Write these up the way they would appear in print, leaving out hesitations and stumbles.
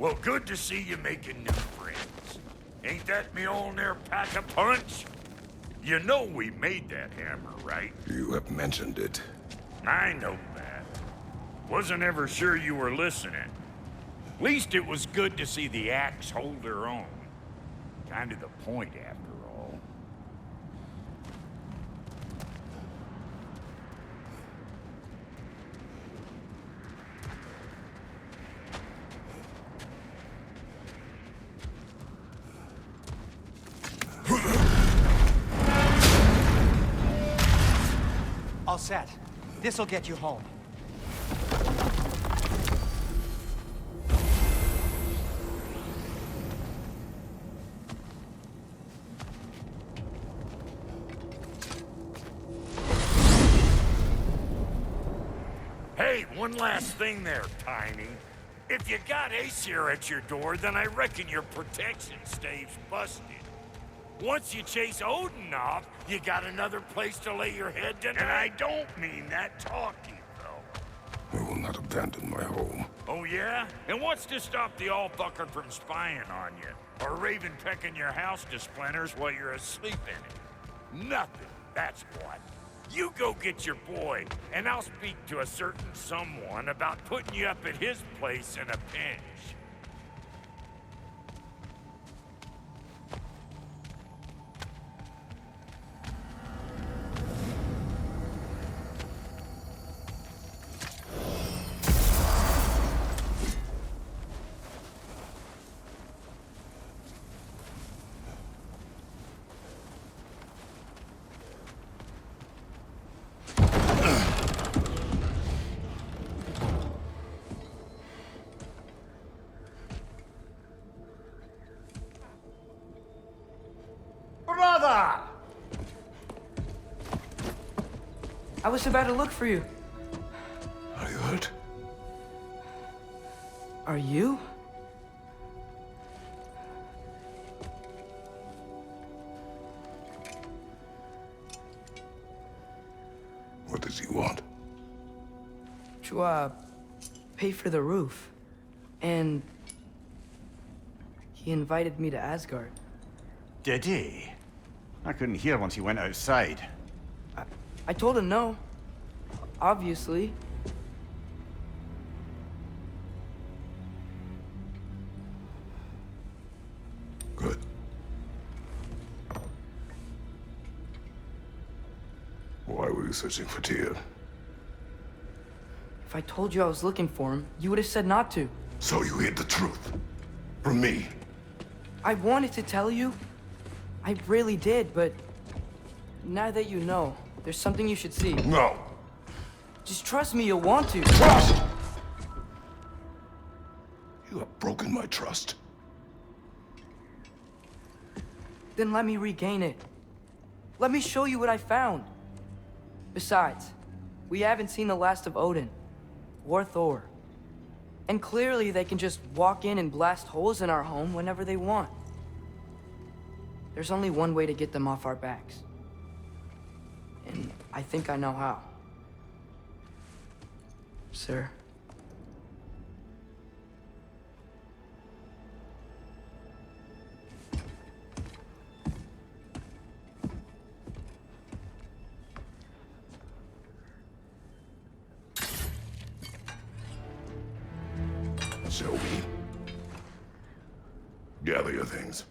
Well, good to see you making new friends. Ain't that me old there pack a punch? You know we made that hammer, right? You have mentioned it. I know that. Wasn't ever sure you were listening. Least it was good to see the axe hold her own. Kind of the point, after all. All set. This'll get you home. Hey, one last thing there, Tiny. If you got Aesir at your door, then I reckon your protection stave's busted. Once you chase Odin off, you got another place to lay your head tonight. And I don't mean that talking, though. I will not abandon my home. Oh, yeah? And what's to stop the all-fucker from spying on you? Or Raven pecking your house to splinters while you're asleep in it? Nothing, that's what. You go get your boy, and I'll speak to a certain someone about putting you up at his place in a pinch. Brother! I was about to look for you. Are you hurt? Are you? What does he want? To, pay for the roof. And he invited me to Asgard. Did he? I couldn't hear once he went outside. I told him no. Obviously. Good. Why were you searching for Tyr? If I told you I was looking for him, you would have said not to. So you hid the truth. From me. I wanted to tell you. I really did, but now that you know, there's something you should see. No. Just trust me, you'll want to. Trust! You have broken my trust. Then let me regain it. Let me show you what I found. Besides, we haven't seen the last of Odin. Or Thor. And clearly they can just walk in and blast holes in our home whenever they want. There's only one way to get them off our backs. And I think I know how. Sir. Show me. Gather your things.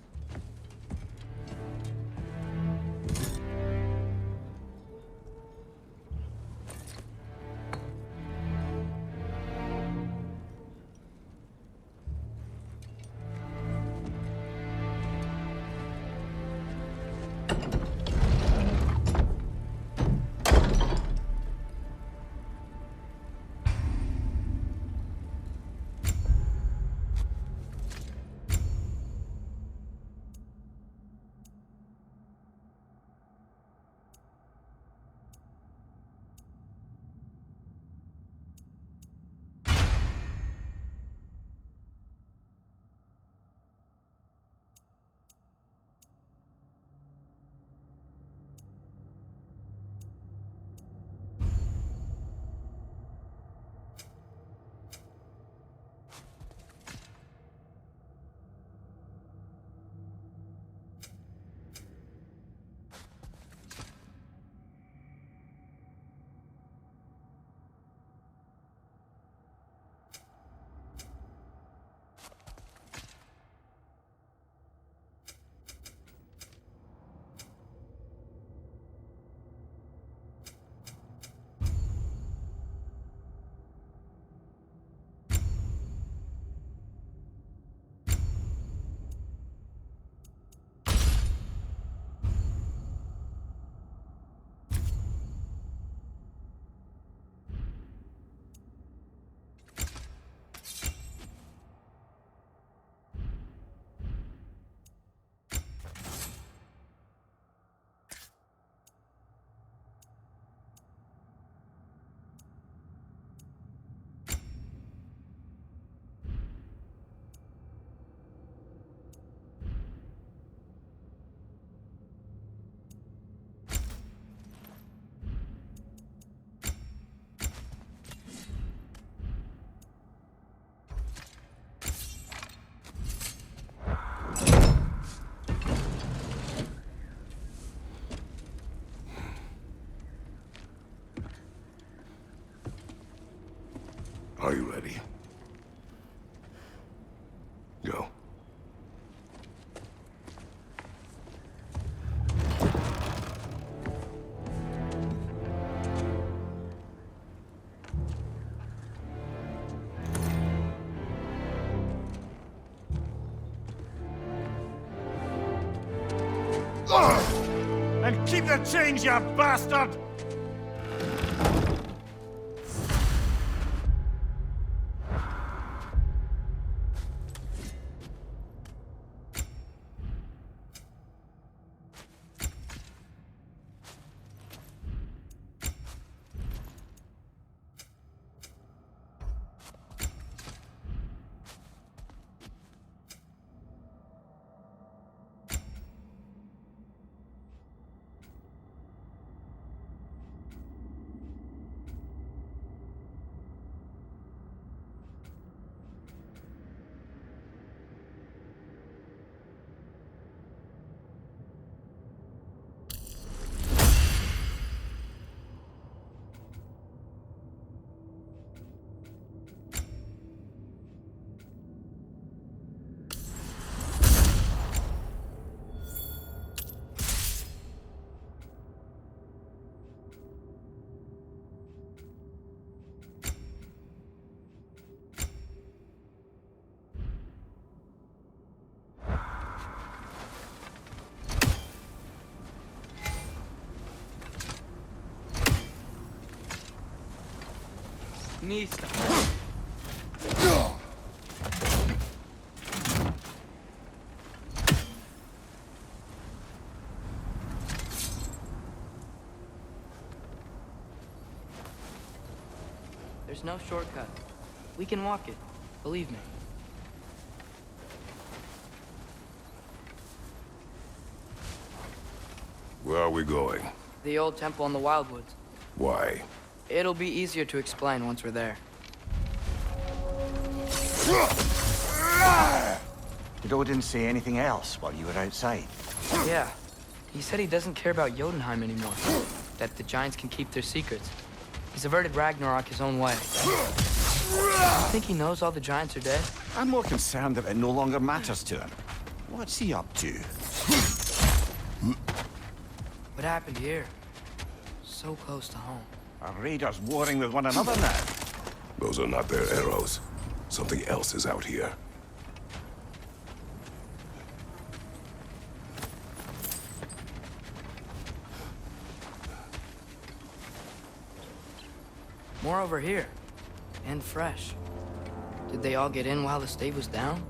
Are you ready? Go. And keep the change, you bastard! Nista. There's no shortcut. We can walk it. Believe me. Where are we going? The old temple in the Wildwoods. Why? It'll be easier to explain once we're there. Did Odin say anything else while you were outside? Yeah. He said he doesn't care about Jotunheim anymore. That the giants can keep their secrets. He's averted Ragnarok his own way. You think he knows all the giants are dead? I'm more concerned that it no longer matters to him. What's he up to? What happened here? So close to home. Are raiders warring with one another now? Those are not their arrows. Something else is out here. More over here. And fresh. Did they all get in while the stave was down?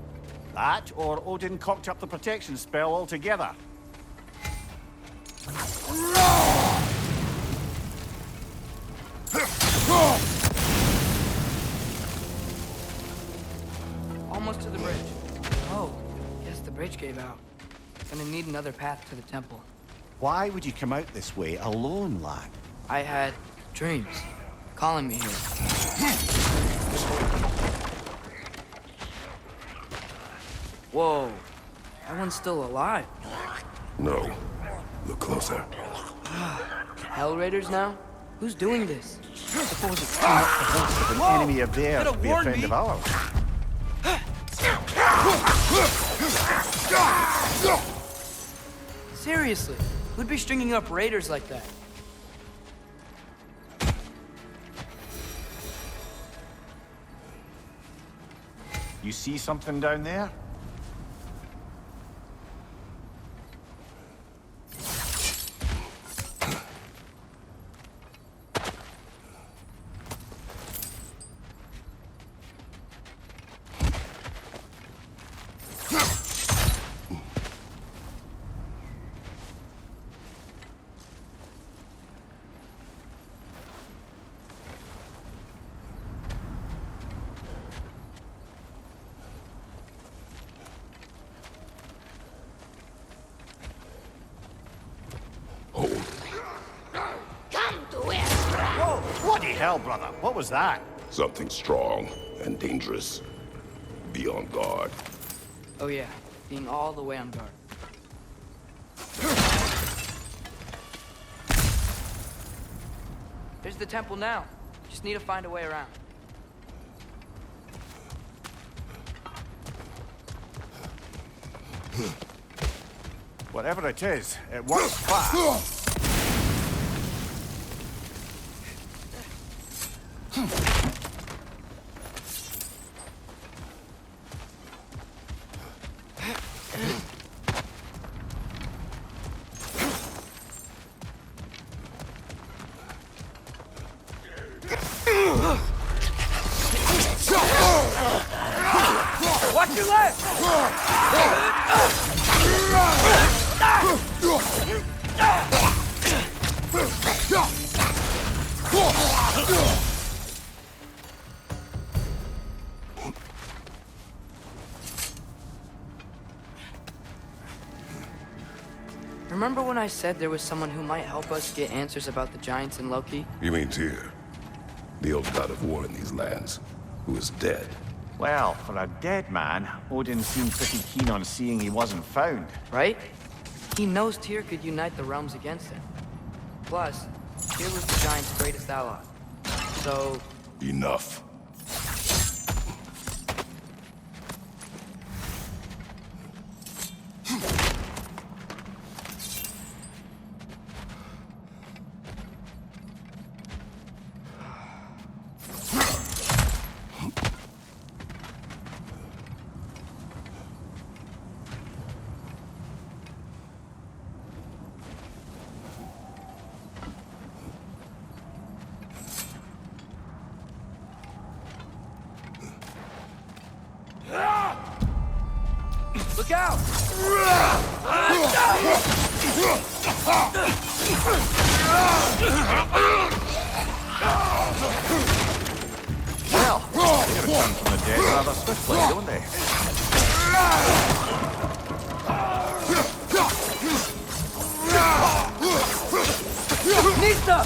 That, or Odin cocked up the protection spell altogether. Almost to the bridge. Oh, guess the bridge gave out. Gonna need another path to the temple. Why would you come out this way alone, lad? I had dreams calling me here. Whoa, that one's still alive. No. Look closer. Hell Raiders now? Who's doing this? Suppose it's not the host of an enemy of theirs to be a friend of ours. Seriously, who'd be stringing up raiders like that? You see something down there? Bloody hell, brother. What was that? Something strong and dangerous. Be on guard. Oh yeah, being all the way on guard. There's the temple now. Just need to find a way around. Whatever it is, it works fast. Watch your left! Remember when I said there was someone who might help us get answers about the giants and Loki? You mean Tyr, the old god of war in these lands, who is dead? Well, for a dead man, Odin seemed pretty keen on seeing he wasn't found. Right? He knows Tyr could unite the realms against him. Plus, Tyr was the giant's greatest ally. So... Enough. Look out! Well, they return from the dead rather swiftly, don't they? Nista!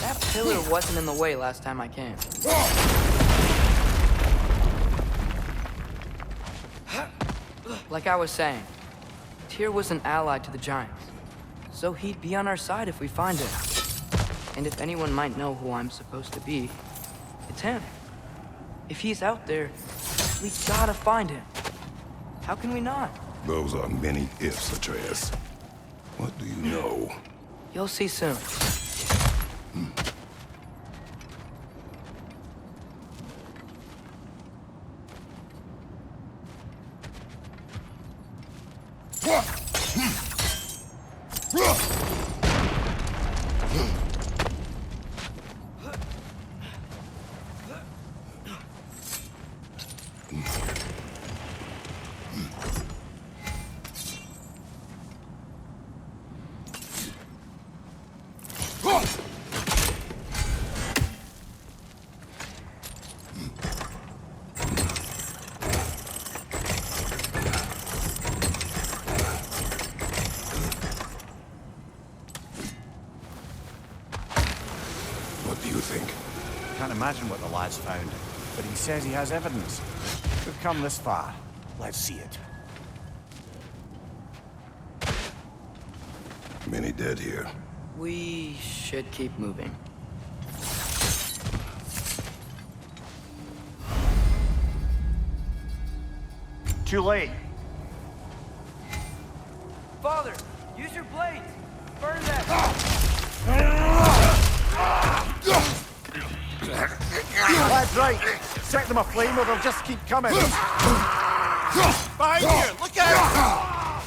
That pillar wasn't in the way last time I came. Like I was saying, Tyr was an ally to the giants, so he'd be on our side if we find him. And if anyone might know who I'm supposed to be, it's him. If he's out there, we gotta find him. How can we not? Those are many ifs, Atreus. What do you know? You'll see soon. What do you think? Can't imagine what the lad's found, but he says he has evidence. We've come this far. Let's see it. Many dead here. We should keep moving. Too late. Father, use your blades! Burn them! Lad's right. Set them aflame or they'll just keep coming. Behind you! Look out!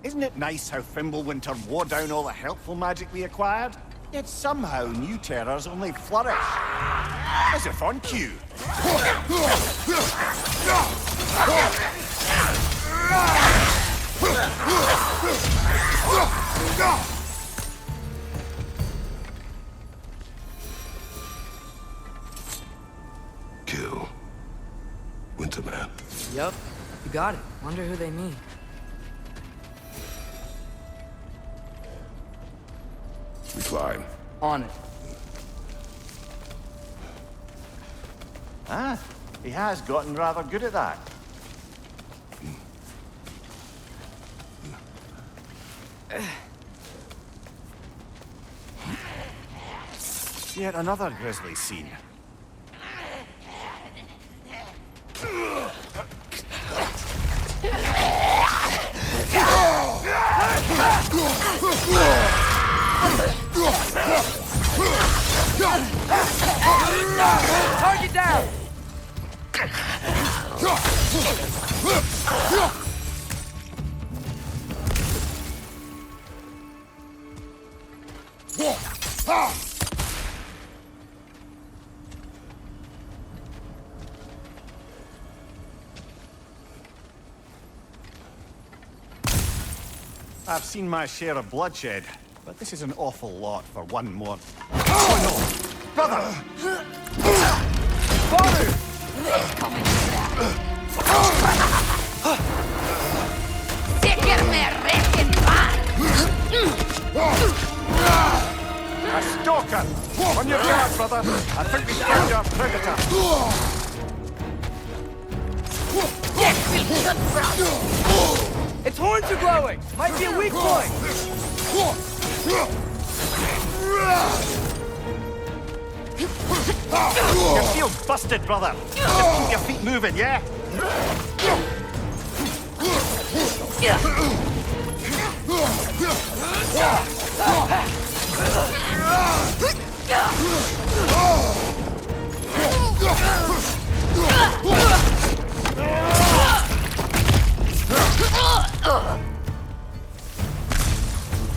Isn't it nice how Fimbulwinter wore down all the helpful magic we acquired? Yet somehow new terrors only flourish. As if on cue. Kill. Winterman. Yup, you got it. Wonder who they mean. We climb. On it. Ah, he has gotten rather good at that. Yet another grisly scene. Target down! I've seen my share of bloodshed, but this is an awful lot for one more. Oh no! Brother! Father! A stalker! On your guard, brother! I think we found our predator! Its horns are glowing! Might be a weak point! Your shield's busted, brother! Just keep your feet moving, yeah?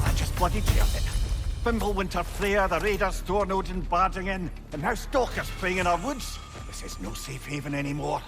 I just bloody killed it. Fimbulwinter Freya, the raiders, Thornodin barging in, and now stalkers preying in our woods. This is no safe haven anymore.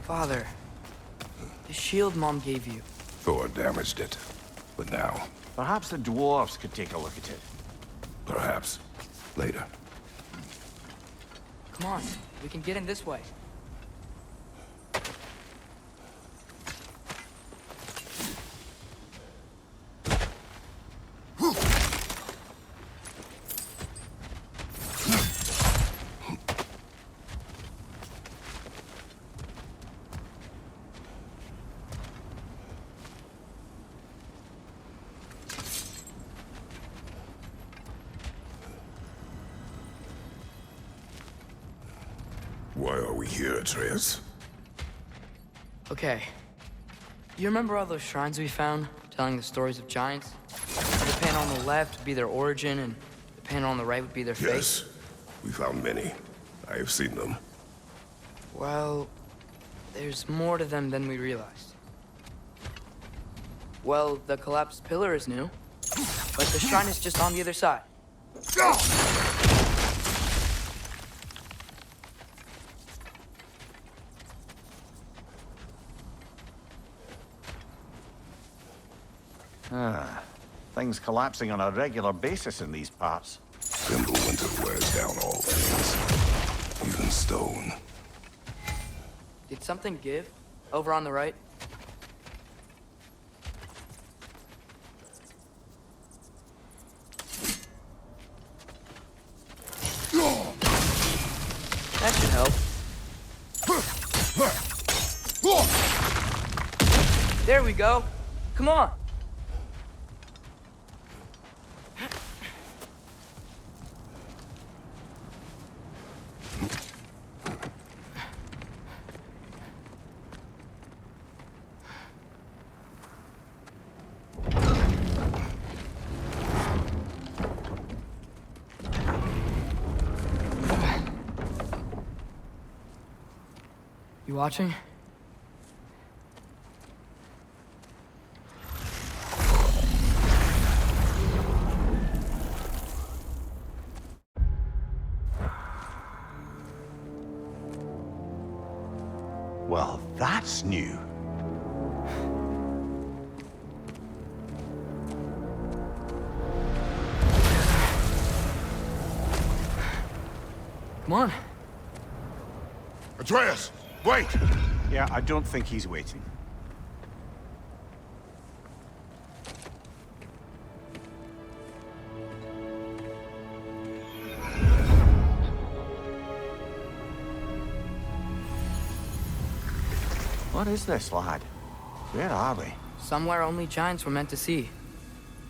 Father, the shield Mom gave you. Thor damaged it. But now, Perhaps the dwarves could take a look at it. perhaps, later. Come on, we can get in this way. we here, Atreus? Okay. You remember all those shrines we found, telling the stories of giants? The panel on the left would be their origin, and the panel on the right would be their fate? Yes. We found many. I have seen them. Well, there's more to them than we realized. Well, the collapsed pillar is new, but the shrine is just on the other side. Things collapsing on a regular basis in these parts. Fimbulwinter wears down all things, even stone. Did something give? Over on the right? That should help. There we go. Come on. You watching? Well, that's new. Come on. Atreus, wait! Yeah, I don't think he's waiting. What is this, lad? Where are we? Somewhere only giants were meant to see.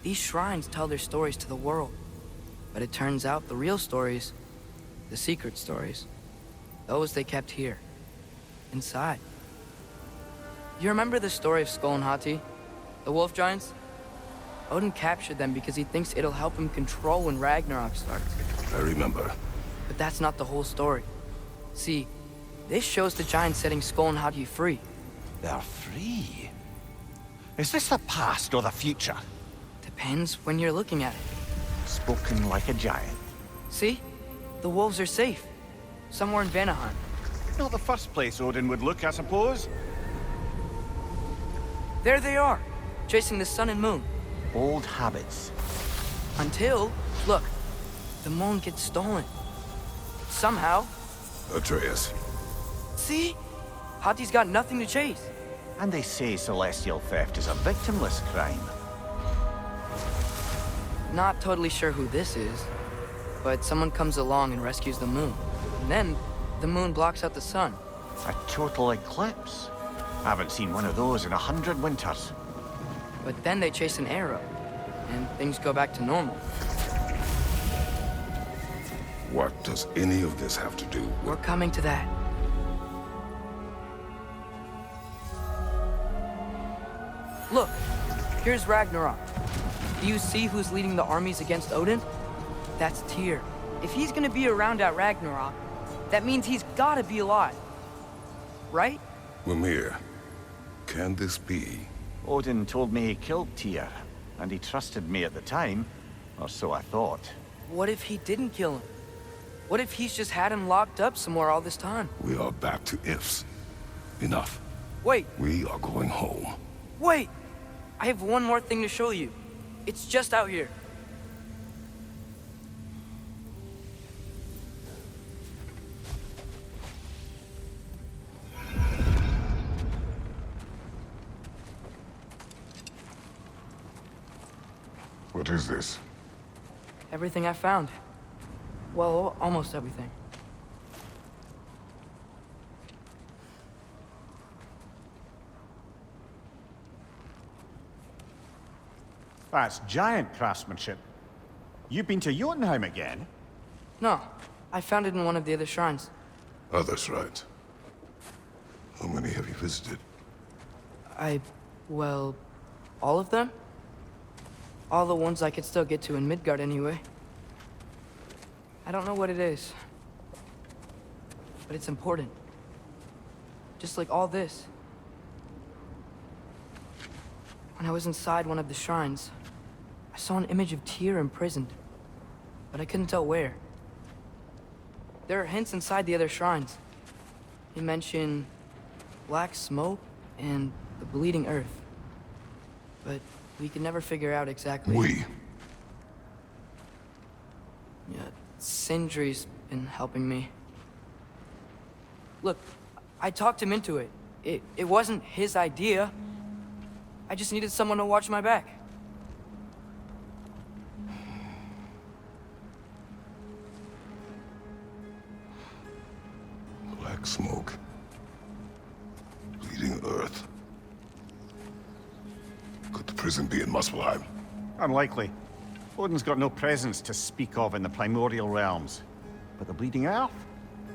These shrines tell their stories to the world. But it turns out the real stories, the secret stories, those they kept here, inside. You remember the story of Skull and Hati? The wolf giants? Odin captured them because he thinks it'll help him control when Ragnarok starts. I remember. But that's not the whole story. See, this shows the giants setting Skull and Hati free. They're free. Is this the past or the future? Depends when you're looking at it. Spoken like a giant. See? The wolves are safe. Somewhere in Vanaheim. Not the first place Odin would look, I suppose. There they are, chasing the sun and moon. Old habits. Until, look, the moon gets stolen. Somehow. Atreus. See? Hati's got nothing to chase. And they say celestial theft is a victimless crime. Not totally sure who this is, but someone comes along and rescues the moon. And then, the moon blocks out the sun. A total eclipse. Haven't seen one of those in 100 winters. But then they chase an arrow, and things go back to normal. What does any of this have to do with... We're coming to that. Look, here's Ragnarok. Do you see who's leading the armies against Odin? That's Tyr. If he's gonna be around at Ragnarok, that means he's gotta be alive. Right? Mimir, can this be? Odin told me he killed Tyr, and he trusted me at the time, or so I thought. What if he didn't kill him? What if he's just had him locked up somewhere all this time? We are back to ifs. Enough. Wait, We are going home. wait! I have one more thing to show you. It's just out here. What is this? Everything I found. Well, almost everything. That's giant craftsmanship. You've been to Jotunheim again? No, I found it in one of the other shrines. Other shrines. How many have you visited? Well, all of them? All the ones I could still get to in Midgard anyway. I don't know what it is, but it's important. Just like all this. When I was inside one of the shrines, I saw an image of Tyr imprisoned, but I couldn't tell where. There are hints inside the other shrines. They mention black smoke and the bleeding earth. But we could never figure out exactly. Yeah, Sindri's been helping me. Look, I talked him into it. It wasn't his idea. I just needed someone to watch my back. Black smoke. Bleeding earth. Could the prison be in Muspelheim? Unlikely. Odin's got no presence to speak of in the primordial realms. But the bleeding earth?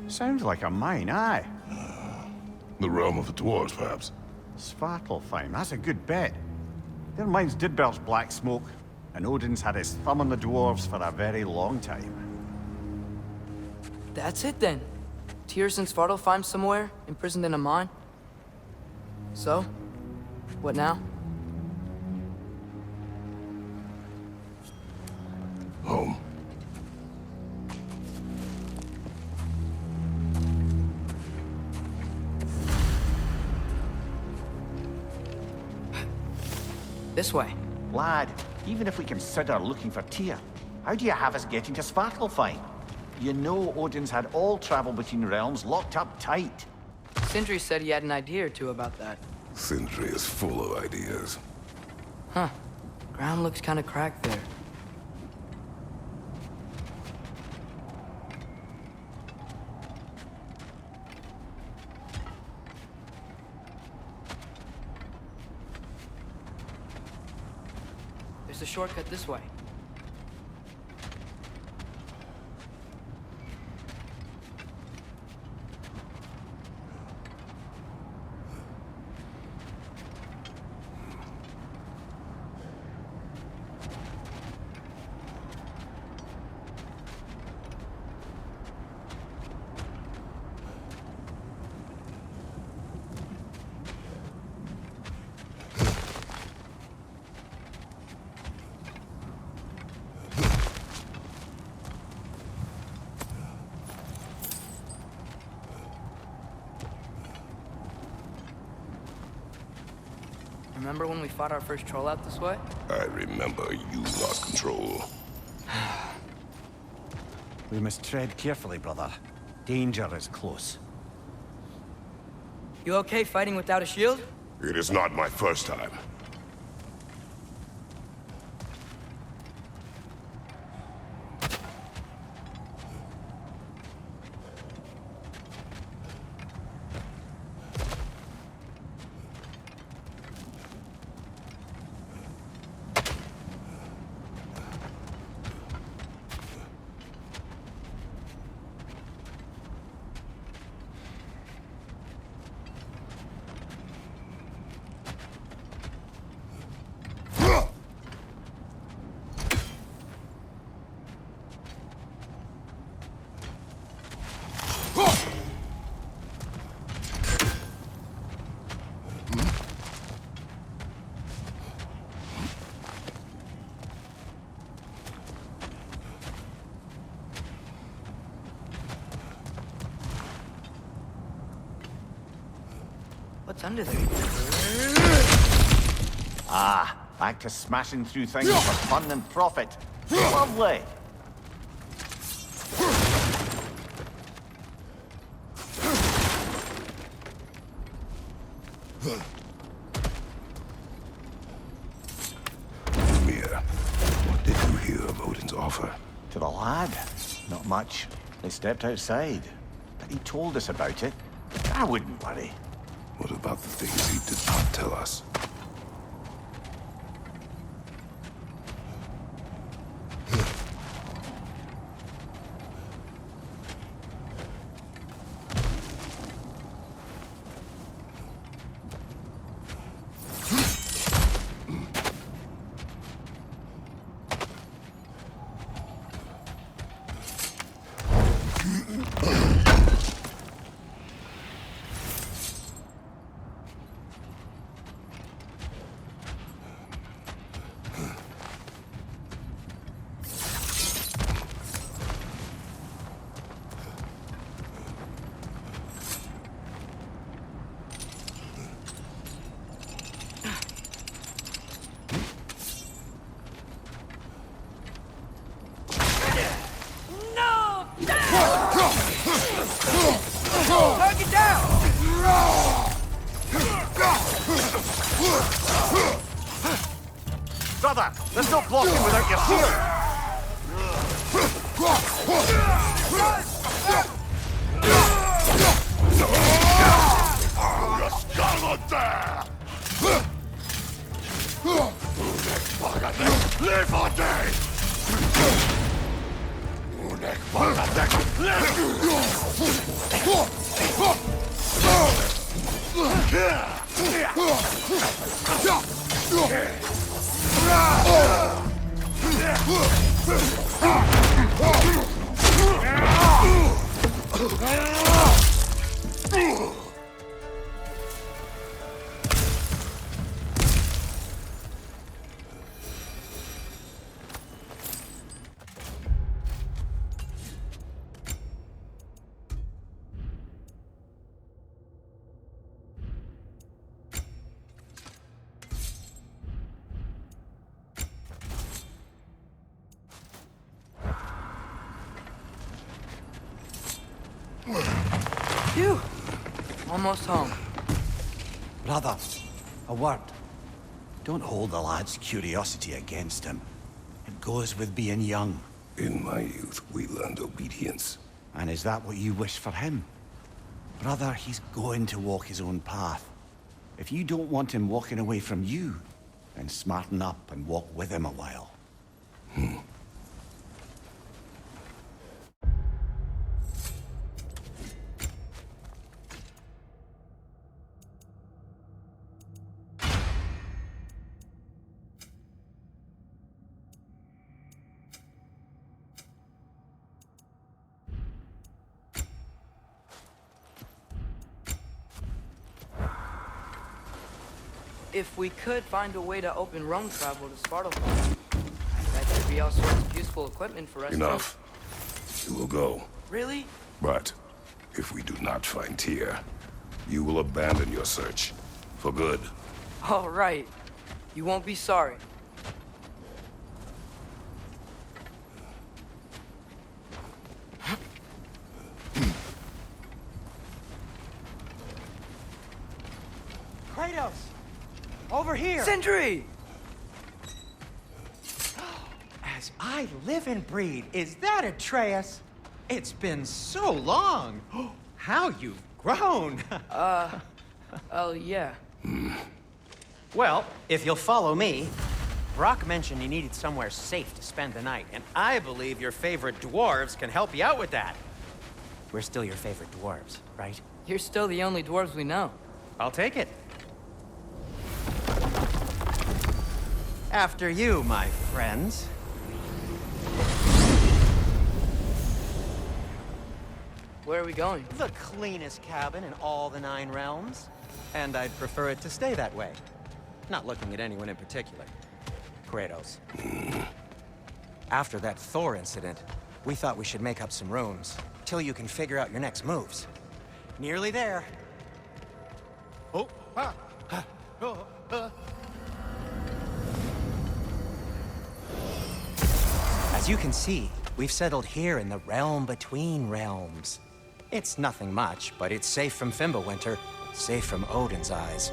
Sounds like a mine, aye. The realm of the dwarves, perhaps? Svartalfheim, that's a good bet. Their mines did belch black smoke, and Odin's had his thumb on the dwarves for a very long time. That's it then. Tyr's in Svartalfheim somewhere, imprisoned in a mine. So, what now? Home. This way. Lad, even if we consider looking for Tyr, how do you have us getting to Svartalfheim? You know Odin's had all travel between realms locked up tight. Sindri said he had an idea or two about that. Sindri is full of ideas. Huh. Ground looks kind of cracked there. There's a shortcut this way. Remember when we fought our first troll out this way? I remember you lost control. We must tread carefully, brother. Danger is close. You okay fighting without a shield? It is not my first time. What's under there? Ah, back to smashing through things for fun and profit. Lovely. Mia, what did you hear of Odin's offer? To the lad? Not much. They stepped outside. But he told us about it. I wouldn't worry. What about the things he did not tell us? Brother, there's no blocking without your shield! Phew! Almost home. Brother, a word. Don't hold the lad's curiosity against him. It goes with being young. In my youth, we learned obedience. And is that what you wish for him? Brother, he's going to walk his own path. If you don't want him walking away from you, then smarten up and walk with him a while. If we could find a way to open realm travel to Svartalfheim, that could be all sorts of useful equipment for us. Enough. You will go. Really? But if we do not find Tyr, you will abandon your search. For good. All right. You won't be sorry. Kratos! Over here! Sentry! As I live and breathe, is that Atreus? It's been so long! How you've grown! Oh, yeah. Well, if you'll follow me, Brock mentioned he needed somewhere safe to spend the night, and I believe your favorite dwarves can help you out with that. We're still your favorite dwarves, right? You're still the only dwarves we know. I'll take it. After you, my friends. Where are we going? The cleanest cabin in all the 9 realms. And I'd prefer it to stay that way. Not looking at anyone in particular. Kratos. After that Thor incident, we thought we should make up some rooms, till you can figure out your next moves. Nearly there. As you can see, we've settled here in the realm between realms. It's nothing much, but it's safe from Fimbulwinter, safe from Odin's eyes.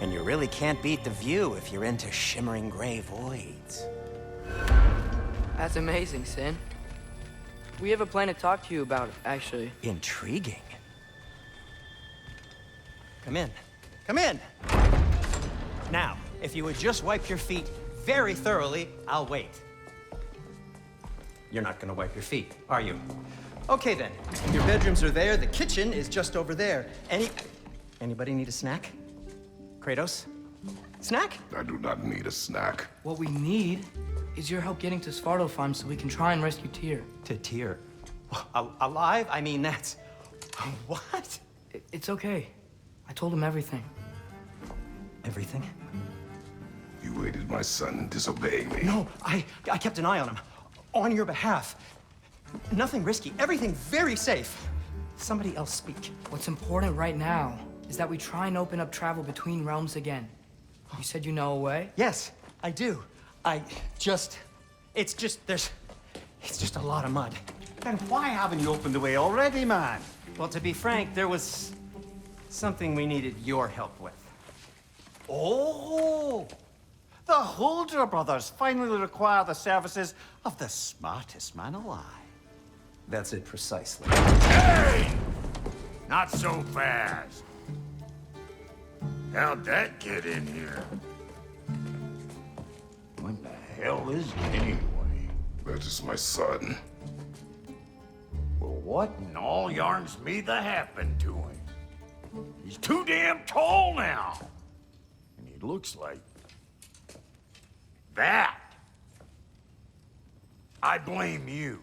And you really can't beat the view if you're into shimmering gray voids. That's amazing, Sin. We have a plan to talk to you about, actually. Intriguing. Come in. Come in! Now, if you would just wipe your feet very thoroughly, I'll wait. You're not gonna wipe your feet, are you? Okay then, your bedrooms are there, the kitchen is just over there. Anybody need a snack? Kratos? Snack? I do not need a snack. What we need is your help getting to Svartalfheim so we can try and rescue Tyr. To Tyr? Alive? I mean, that's... What? It's okay. I told him everything. Everything? You aided my son in disobeying me. No, I kept an eye on him. On your behalf. Nothing risky, everything very safe. Somebody else speak. What's important right now is that we try and open up travel between realms again. You said you know a way? Yes, I do. It's just a lot of mud. Then why haven't you opened the way already, man? Well, to be frank, there was something we needed your help with. Oh! The Holder brothers finally require the services of the smartest man alive. That's it precisely. Hey! Not so fast. How'd that get in here? What the hell is it anyway? That is my son. Well, what in all yarns me that happened to him? He's too damn tall now. And he looks like... that. I blame you.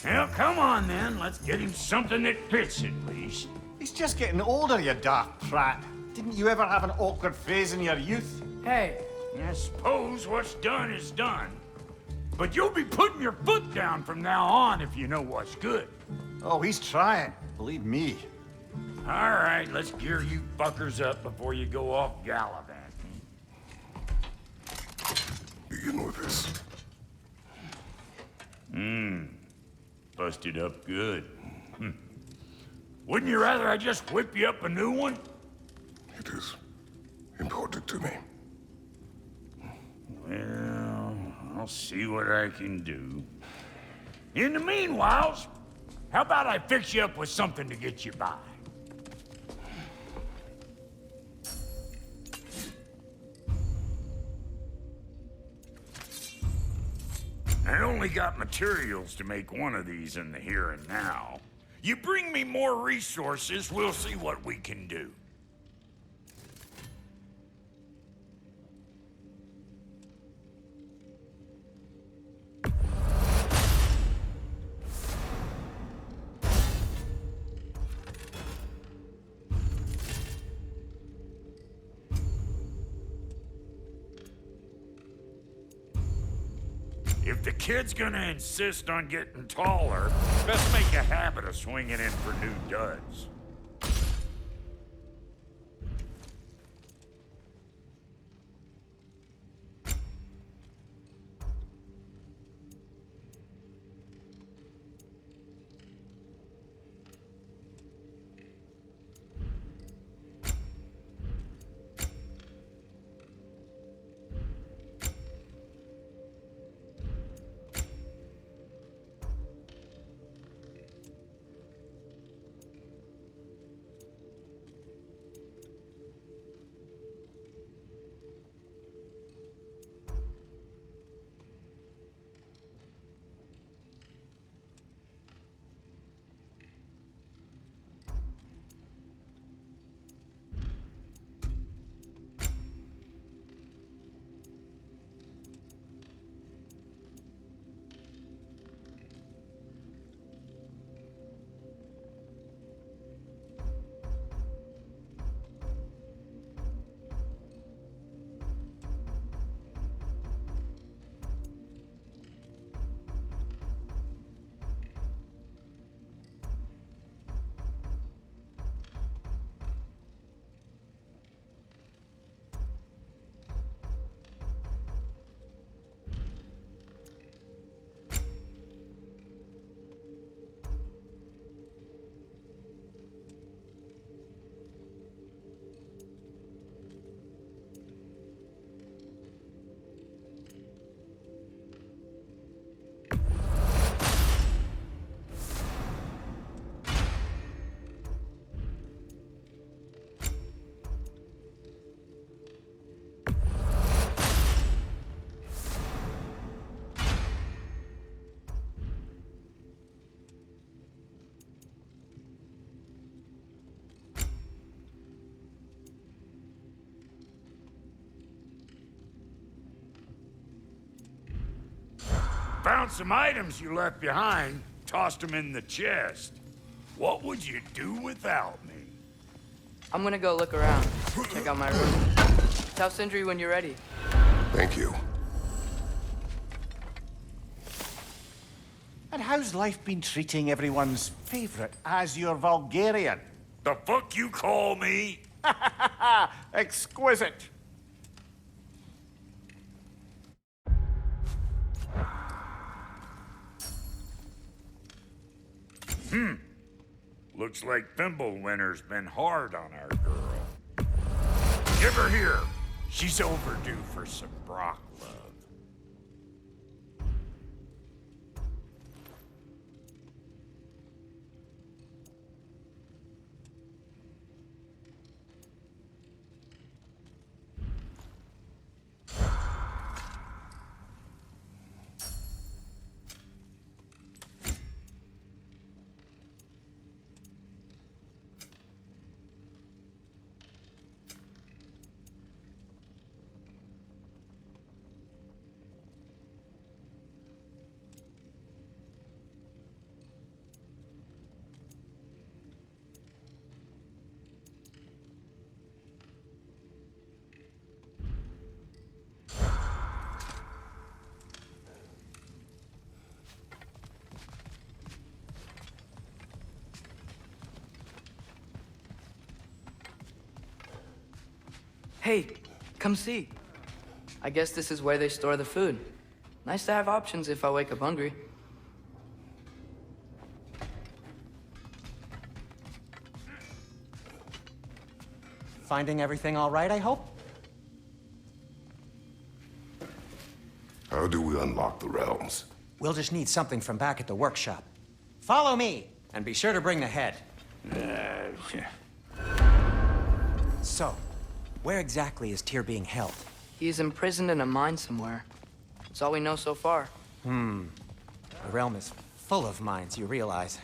Well, come on then. Let's get him something that fits at least. He's just getting older, you dark prat. Didn't you ever have an awkward phase in your youth? Hey, I suppose what's done is done. But you'll be putting your foot down from now on if you know what's good. Oh, he's trying. Believe me. All right, let's gear you fuckers up before you go off gallivanting. Begin with this. Busted up good. Wouldn't you rather I just whip you up a new one? It is important to me. Well, I'll see what I can do. In the meanwhile, how about I fix you up with something to get you by? I only got materials to make one of these in the here and now. You bring me more resources, we'll see what we can do. If the kid's gonna insist on getting taller, best make a habit of swinging in for new duds. Found some items you left behind, tossed them in the chest. What would you do without me? I'm gonna go look around. Check out my room. Tell Sindri when you're ready. Thank you. And how's life been treating everyone's favorite Azure Vulgarian? The fuck you call me? Exquisite. Looks like Thimblewinter's been hard on our girl. Give her here. She's overdue for some Brock love. Hey, come see. I guess this is where they store the food. Nice to have options if I wake up hungry. Finding everything all right, I hope? How do we unlock the realms? We'll just need something from back at the workshop. Follow me, and be sure to bring the head. So, where exactly is Tyr being held? He's imprisoned in a mine somewhere. That's all we know so far. The realm is full of mines, you realize.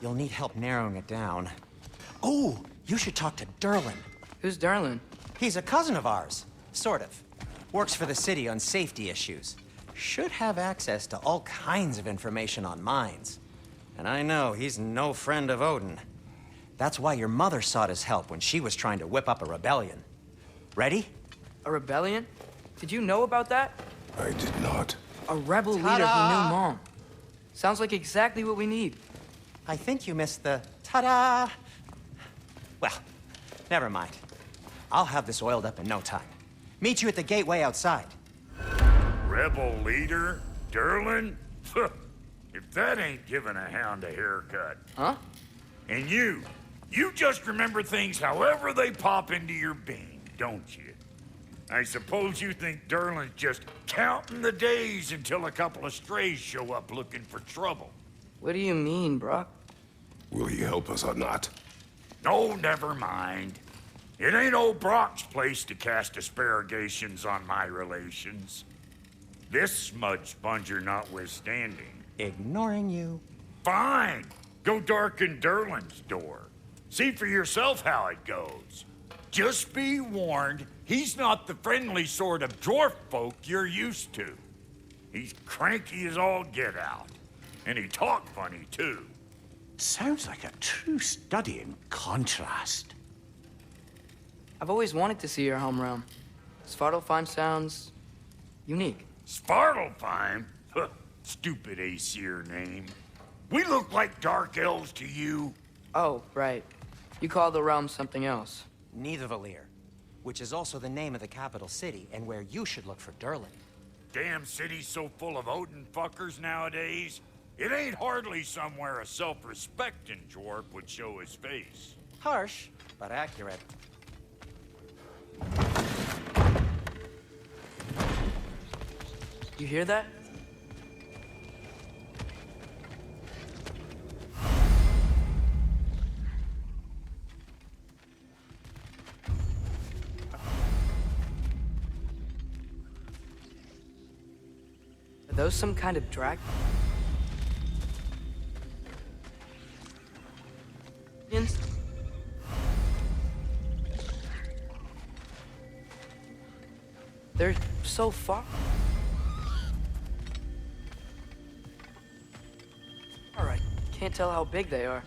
You'll need help narrowing it down. Oh, you should talk to Derlin. Who's Derlin? He's a cousin of ours, sort of. Works for the city on safety issues. Should have access to all kinds of information on mines. And I know he's no friend of Odin. That's why your mother sought his help when she was trying to whip up a rebellion. Ready? A rebellion? Did you know about that? I did not. A rebel leader who knew Mom. Sounds like exactly what we need. I think you missed the ta-da. Well, never mind. I'll have this oiled up in no time. Meet you at the gateway outside. Rebel leader? Derlin? If that ain't giving a hound a haircut. Huh? And you just remember things however they pop into your bean, don't you? I suppose you think Derlin's just counting the days until a couple of strays show up looking for trouble. What do you mean, Brock? Will he help us or not? No, never mind. It ain't old Brock's place to cast aspersions on my relations. This smudge sponger notwithstanding. Ignoring you. Fine. Go darken Derlin's door. See for yourself how it goes. Just be warned, he's not the friendly sort of dwarf folk you're used to. He's cranky as all get out. And he talk funny, too. Sounds like a true study in contrast. I've always wanted to see your home realm. Svartalfheim sounds unique. Svartalfheim? Huh, stupid Aesir name. We look like dark elves to you. Oh, right. You call the realm something else. Nidavellir, which is also the name of the capital city and where you should look for Derlin. Damn city's so full of Odin fuckers nowadays. It ain't hardly somewhere a self-respecting dwarf would show his face. Harsh, but accurate. You hear that? Are those some kind of dragons? They're so far. All right, can't tell how big they are.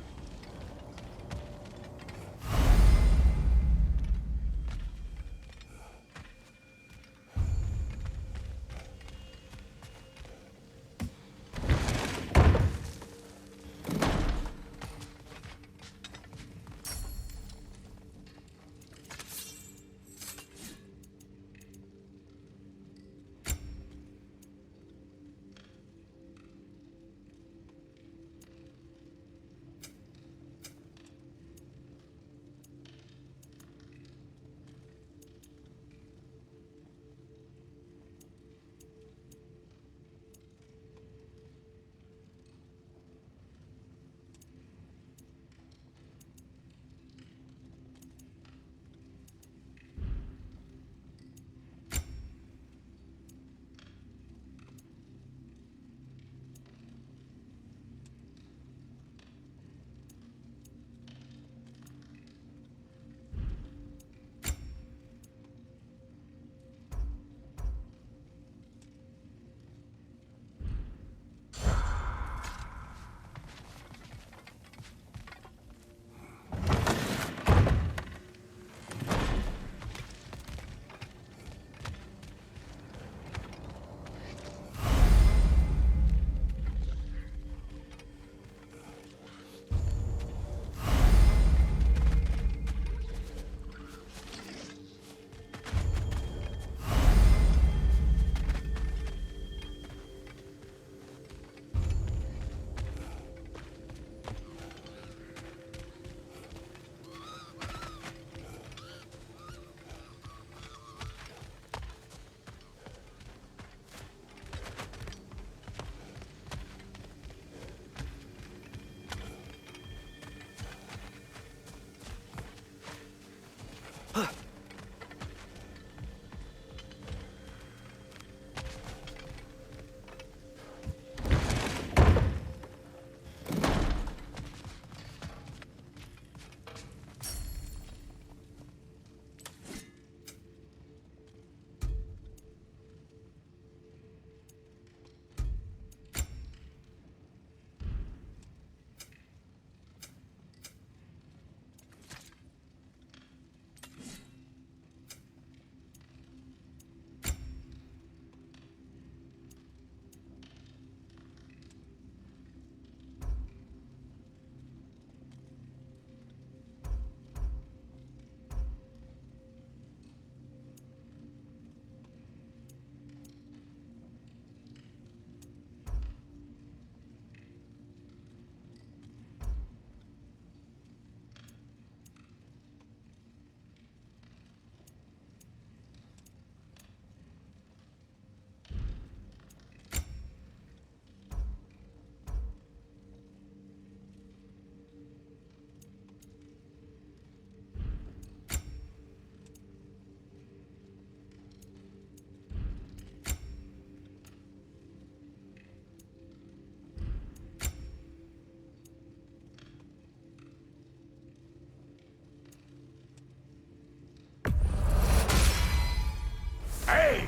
Hey!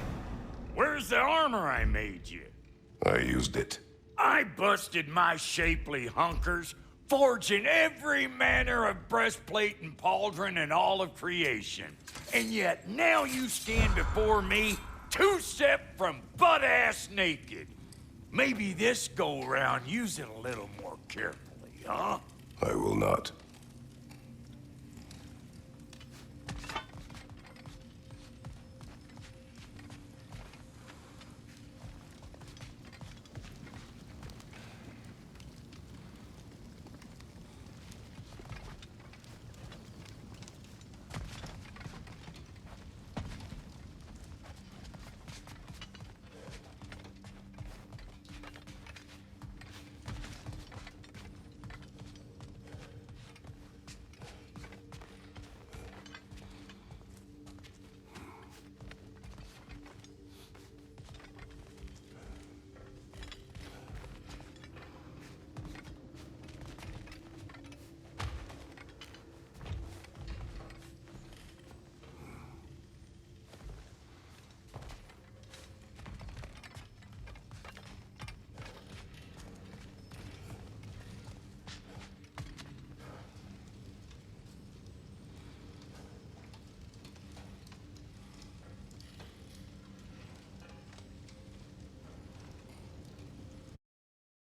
Where's the armor I made you? I used it. I busted my shapely hunkers, forging every manner of breastplate and pauldron in all of creation. And yet now you stand before me, two-step from butt-ass naked. Maybe this go-round use it a little more carefully, huh? I will not.